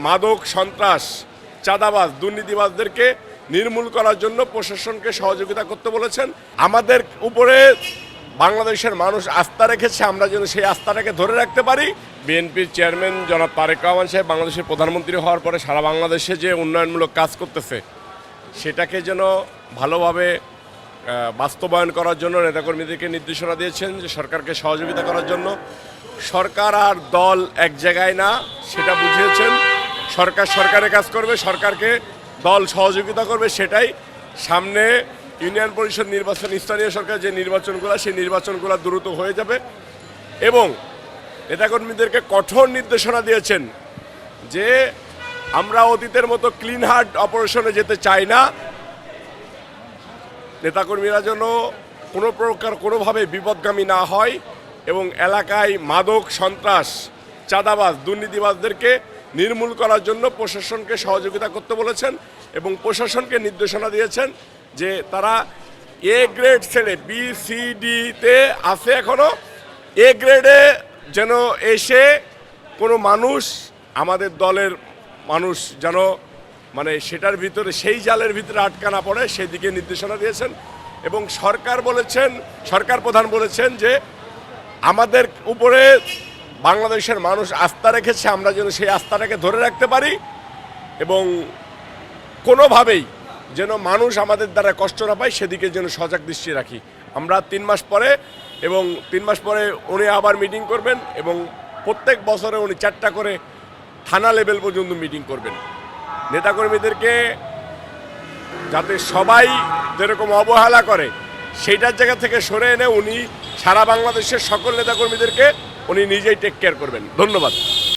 মাদক সন্ত্রাস চাঁদাবাজ দুর্নীতিবাজদেরকে নির্মূল করার জন্য প্রশাসনকে সহযোগিতা করতে বলেছেন। আমাদের উপরে বাংলাদেশের মানুষ আস্থা রেখেছে, আমরা যেন সেই আস্থাটাকে ধরে রাখতে পারি। বিএনপির চেয়ারম্যান জনাব তারেক রহমান সাহেব বাংলাদেশের প্রধানমন্ত্রী হওয়ার পরে সারা বাংলাদেশে যে উন্নয়নমূলক কাজ করতেছে সেটাকে যেন ভালোভাবে বাস্তবায়ন করার জন্য নেতাকর্মীদেরকে নির্দেশনা দিয়েছেন যে সরকারকে সহযোগিতা করার জন্য। সরকার আর দল এক জায়গায় না সেটা বুঝিয়েছেন। সরকার সরকারের কাজ করবে, সরকারকে দল সহযোগিতা করবে, সেটাই। সামনে ইউনিয়ন পরিষদ নির্বাচন, স্থানীয় সরকার যে নির্বাচনগুলো সেই নির্বাচনগুলো দ্রুত হয়ে যাবে এবং নেতাকর্মীদেরকে কঠোর নির্দেশনা দিয়েছেন যে আমরা অতীতের মতো ক্লিন হার্ট অপারেশনে যেতে চাই না। নেতাকর্মীরা যেন কোনো প্রকার কোনোভাবে বিপদগামী না হয় এবং এলাকায় মাদক সন্ত্রাস চাঁদাবাজ দুর্নীতিবাজদেরকে নির্মূল করার জন্য প্রশাসনকে সহযোগিতা করতে বলেছেন এবং প্রশাসনকে নির্দেশনা দিয়েছেন যে তারা এ গ্রেড ছেড়ে বি সি ডিতে আছে, এখনও এ গ্রেডে যেন এসে কোনো মানুষ আমাদের দলের মানুষ যেন সেটার ভিতরে সেই জালের ভিতরে আটকা না পড়ে সেদিকে নির্দেশনা দিয়েছেন। এবং সরকার প্রধান বলেছেন যে আমাদের উপরে বাংলাদেশের মানুষ আস্থা রেখেছে, আমরা যেন সেই আস্থাটাকে ধরে রাখতে পারি এবং কোনোভাবেই যেন মানুষ আমাদের দ্বারা কষ্ট না পায় সেদিকে যেন সজাগ দৃষ্টি রাখি। আমরা 3 মাস পরে এবং 3 মাস পরে উনি আবার মিটিং করবেন এবং প্রত্যেক বছরে উনি 4টা করে থানা লেভেল পর্যন্ত মিটিং করবেন। নেতাকর্মীদেরকে যাতে সবাই যেরকম অবহেলা করে সেইটার জায়গা থেকে সরে এনে উনি সারা বাংলাদেশের সকল নেতাকর্মীদেরকে উনি নিজেই টেক কেয়ার করবেন। ধন্যবাদ।